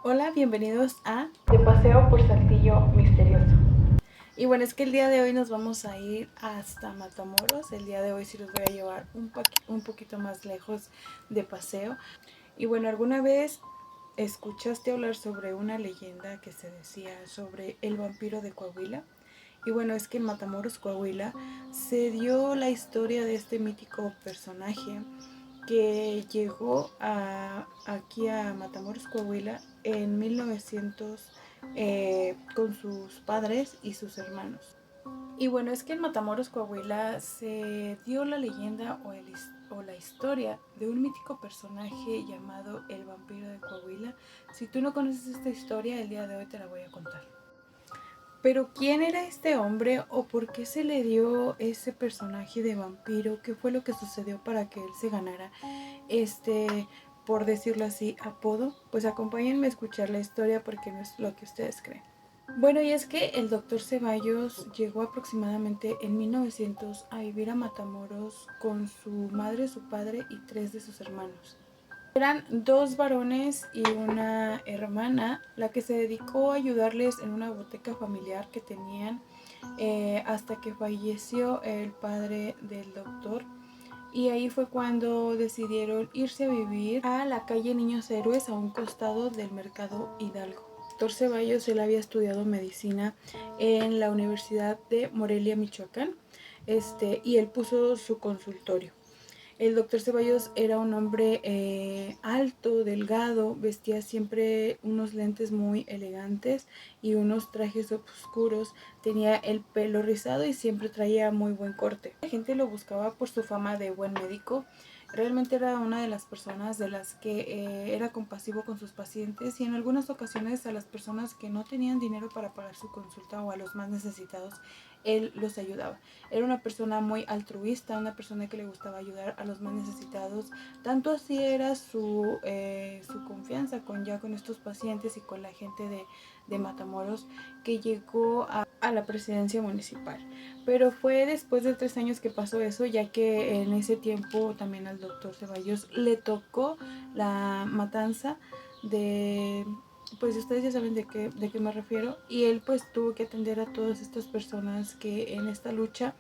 Hola, bienvenidos a De Paseo por Saltillo Misterioso. Y bueno, es que el día de hoy nos vamos a ir hasta Matamoros. El día de hoy sí los voy a llevar un poquito más lejos de paseo. Y bueno, ¿alguna vez escuchaste hablar sobre una leyenda que se decía sobre el vampiro de Coahuila? Y bueno, es que en Matamoros, Coahuila, se dio la historia de este mítico personaje que llegó aquí a Matamoros, Coahuila en 1900 con sus padres y sus hermanos. Y bueno, es que en Matamoros, Coahuila se dio la leyenda o la historia de un mítico personaje llamado el vampiro de Coahuila. Si tú no conoces esta historia, el día de hoy te la voy a contar. Pero ¿quién era este hombre o por qué se le dio ese personaje de vampiro? ¿Qué fue lo que sucedió para que él se ganara este, por decirlo así, apodo? Pues acompáñenme a escuchar la historia porque no es lo que ustedes creen. Bueno, y es que el doctor Ceballos llegó aproximadamente en 1900 a vivir a Matamoros con su madre, su padre y 3 de sus hermanos. Eran 2 varones y una hermana, la que se dedicó a ayudarles en una boteca familiar que tenían hasta que falleció el padre del doctor. Y ahí fue cuando decidieron irse a vivir a la calle Niños Héroes, a un costado del Mercado Hidalgo. Doctor Ceballos, él había estudiado medicina en la Universidad de Morelia, Michoacán, y él puso su consultorio. El doctor Ceballos era un hombre alto, delgado, vestía siempre unos lentes muy elegantes y unos trajes oscuros, tenía el pelo rizado y siempre traía muy buen corte. La gente lo buscaba por su fama de buen médico. Realmente era una de las personas de las que era compasivo con sus pacientes y en algunas ocasiones a las personas que no tenían dinero para pagar su consulta o a los más necesitados, él los ayudaba. Era una persona muy altruista, una persona que le gustaba ayudar a los más necesitados. Tanto así era su confianza con estos pacientes y con la gente de Matamoros que llegó a la presidencia municipal. Pero fue después de 3 años que pasó eso, ya que en ese tiempo también al doctor Ceballos le tocó la matanza de, pues ustedes ya saben de qué me refiero, y él pues tuvo que atender a todas estas personas que en esta lucha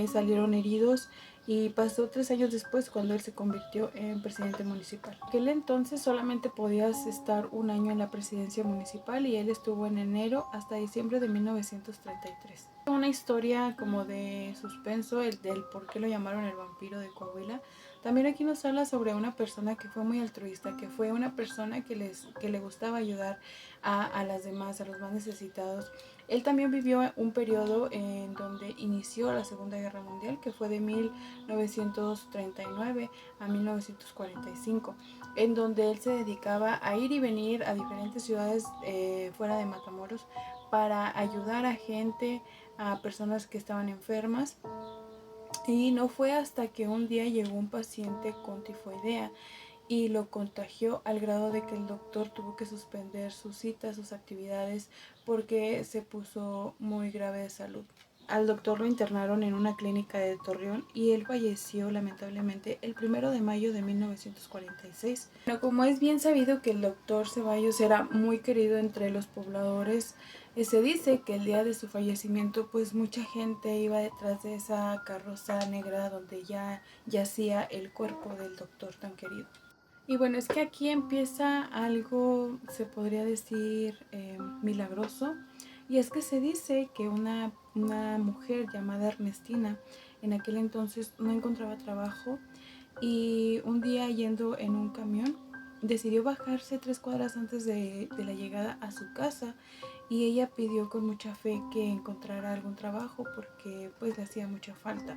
salieron heridos, y pasó 3 años después cuando él se convirtió en presidente municipal. En aquel entonces solamente podías estar un año en la presidencia municipal y él estuvo en enero hasta diciembre de 1933. Una historia como de suspenso, el del por qué lo llamaron el vampiro de Coahuila. También aquí nos habla sobre una persona que fue muy altruista, que fue una persona que le gustaba ayudar a las demás, a los más necesitados. Él también vivió un periodo en donde inició la Segunda Guerra Mundial, que fue de 1939 a 1945, en donde él se dedicaba a ir y venir a diferentes ciudades fuera de Matamoros para ayudar a gente, a personas que estaban enfermas. Y no fue hasta que un día llegó un paciente con tifoidea y lo contagió al grado de que el doctor tuvo que suspender sus citas, sus actividades, porque se puso muy grave de salud. Al doctor lo internaron en una clínica de Torreón y él falleció lamentablemente el 1 de mayo de 1946. Pero como es bien sabido que el doctor Ceballos era muy querido entre los pobladores, se dice que el día de su fallecimiento pues mucha gente iba detrás de esa carroza negra donde ya yacía el cuerpo del doctor tan querido. Y bueno, es que aquí empieza algo, se podría decir, milagroso. Y es que se dice que una mujer llamada Ernestina en aquel entonces no encontraba trabajo y un día yendo en un camión decidió bajarse 3 cuadras antes de la llegada a su casa, y ella pidió con mucha fe que encontrara algún trabajo porque pues le hacía mucha falta.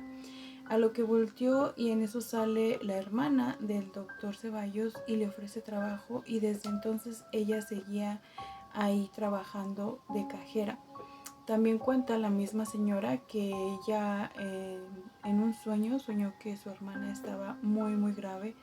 A lo que volteó y en eso sale la hermana del doctor Ceballos y le ofrece trabajo, y desde entonces ella seguía ahí trabajando de cajera. También cuenta la misma señora que ella en un sueño soñó que su hermana estaba muy muy grave,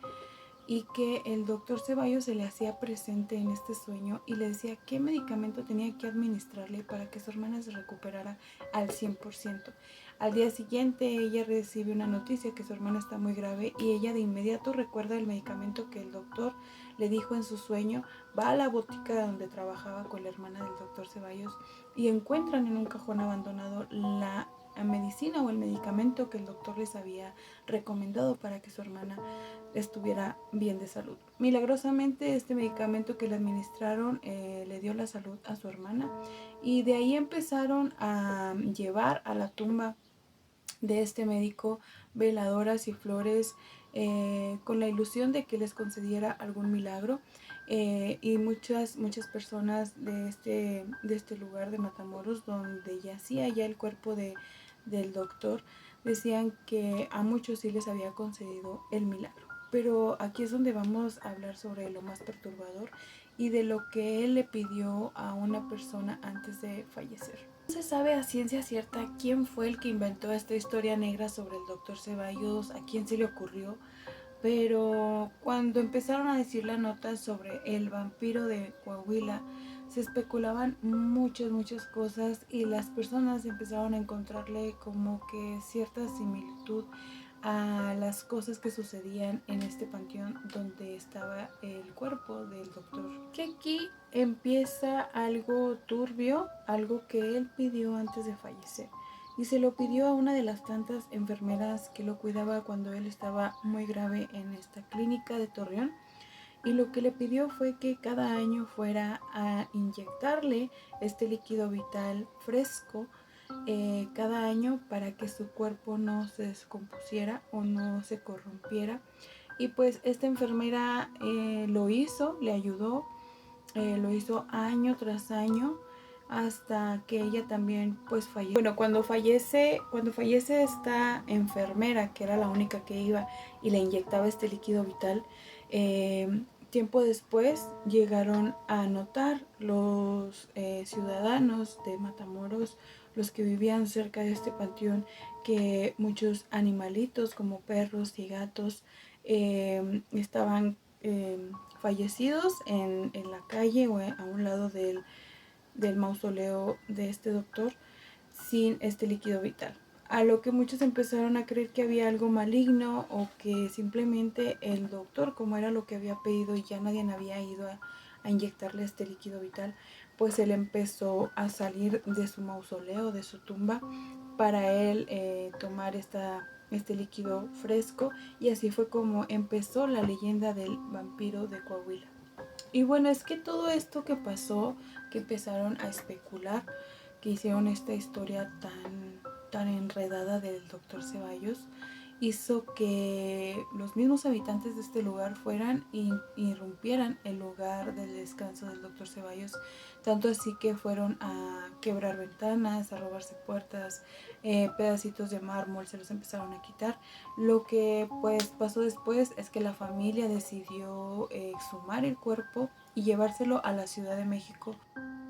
y que el doctor Ceballos se le hacía presente en este sueño y le decía qué medicamento tenía que administrarle para que su hermana se recuperara al 100%. Al día siguiente ella recibe una noticia que su hermana está muy grave y ella de inmediato recuerda el medicamento que el doctor le dijo en su sueño, va a la botica donde trabajaba con la hermana del doctor Ceballos y encuentran en un cajón abandonado la medicina o el medicamento que el doctor les había recomendado para que su hermana estuviera bien de salud. Milagrosamente este medicamento que le administraron le dio la salud a su hermana y de ahí empezaron a llevar a la tumba de este médico veladoras y flores con la ilusión de que les concediera algún milagro. Y muchas personas de este lugar de Matamoros donde yacía ya el cuerpo del doctor decían que a muchos sí les había concedido el milagro. Pero aquí es donde vamos a hablar sobre lo más perturbador y de lo que él le pidió a una persona antes de fallecer. No se sabe a ciencia cierta quién fue el que inventó esta historia negra sobre el doctor Ceballos, a quién se le ocurrió, pero cuando empezaron a decir la nota sobre el vampiro de Coahuila, se especulaban muchas cosas y las personas empezaron a encontrarle como que cierta similitud a las cosas que sucedían en este panteón donde estaba el cuerpo del doctor. Que aquí empieza algo turbio, algo que él pidió antes de fallecer. Y se lo pidió a una de las tantas enfermeras que lo cuidaba cuando él estaba muy grave en esta clínica de Torreón. Y lo que le pidió fue que cada año fuera a inyectarle este líquido vital fresco cada año para que su cuerpo no se descompusiera o no se corrompiera. Y pues esta enfermera lo hizo, le ayudó, lo hizo año tras año hasta que ella también pues falleció. Bueno, cuando fallece esta enfermera, que era la única que iba y le inyectaba este líquido vital, tiempo después llegaron a notar los ciudadanos de Matamoros, los que vivían cerca de este panteón, que muchos animalitos como perros y gatos estaban fallecidos en la calle o a un lado del mausoleo de este doctor sin este líquido vital. A lo que muchos empezaron a creer que había algo maligno o que simplemente el doctor, como era lo que había pedido y ya nadie había ido a inyectarle este líquido vital, pues él empezó a salir de su mausoleo, de su tumba, para él tomar este líquido fresco, y así fue como empezó la leyenda del vampiro de Coahuila. Y bueno, es que todo esto que pasó, que empezaron a especular, que hicieron esta historia tan enredada del doctor Ceballos, hizo que los mismos habitantes de este lugar fueran y irrumpieran el lugar del descanso del doctor Ceballos, tanto así que fueron a quebrar ventanas, a robarse puertas, pedacitos de mármol se los empezaron a quitar. Lo que pues pasó después es que la familia decidió exhumar el cuerpo y llevárselo a la Ciudad de México,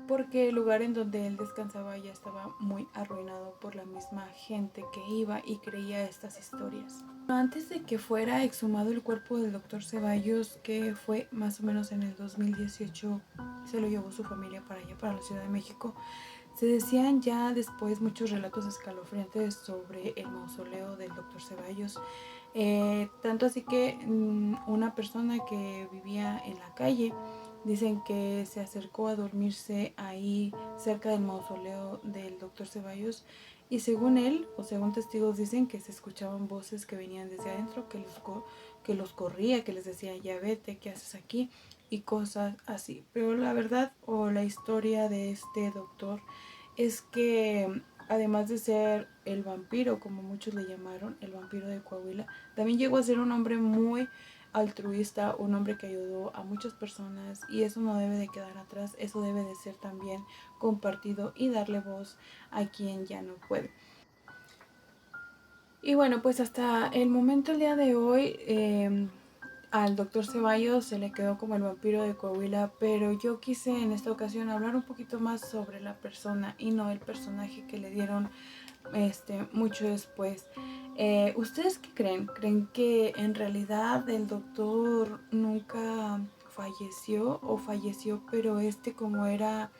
porque el lugar en donde él descansaba ya estaba muy arruinado por la misma gente que iba y creía estas historias. Antes de que fuera exhumado el cuerpo del doctor Ceballos, que fue más o menos en el 2018, se lo llevó su familia para allá, para la Ciudad de México, se decían ya después muchos relatos escalofriantes sobre el mausoleo del doctor Ceballos. Tanto así que una persona que vivía en la calle, dicen que se acercó a dormirse ahí cerca del mausoleo del doctor Ceballos, y según él, o según testigos, dicen que se escuchaban voces que venían desde adentro, que los corría, que les decía ya vete, ¿qué haces aquí? Y cosas así. Pero la verdad o la historia de este doctor es que además de ser el vampiro, como muchos le llamaron, el vampiro de Coahuila, también llegó a ser un hombre muy altruista, un hombre que ayudó a muchas personas, y eso no debe de quedar atrás, eso debe de ser también compartido y darle voz a quien ya no puede. Y bueno, pues hasta el momento, el día de hoy, al doctor Ceballos se le quedó como el vampiro de Coahuila, pero yo quise en esta ocasión hablar un poquito más sobre la persona y no el personaje que le dieron mucho después. ¿Ustedes qué creen? ¿Creen que en realidad el doctor nunca falleció o falleció, pero como era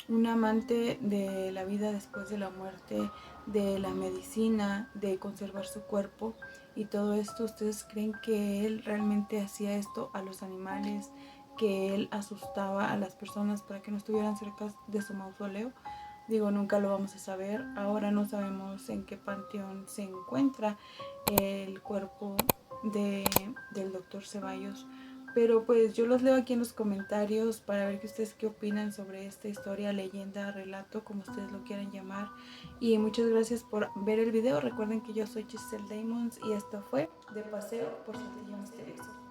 un amante de la vida después de la muerte, de la medicina, de conservar su cuerpo y todo esto, ustedes creen que él realmente hacía esto a los animales, que él asustaba a las personas para que no estuvieran cerca de su mausoleo? Digo, nunca lo vamos a saber. Ahora no sabemos en qué panteón se encuentra el cuerpo del doctor Ceballos. Pero pues yo los leo aquí en los comentarios para ver que ustedes qué opinan sobre esta historia, leyenda, relato, como ustedes lo quieran llamar. Y muchas gracias por ver el video. Recuerden que yo soy Giselle Damons y esto fue De Paseo por Saltillo Misterioso.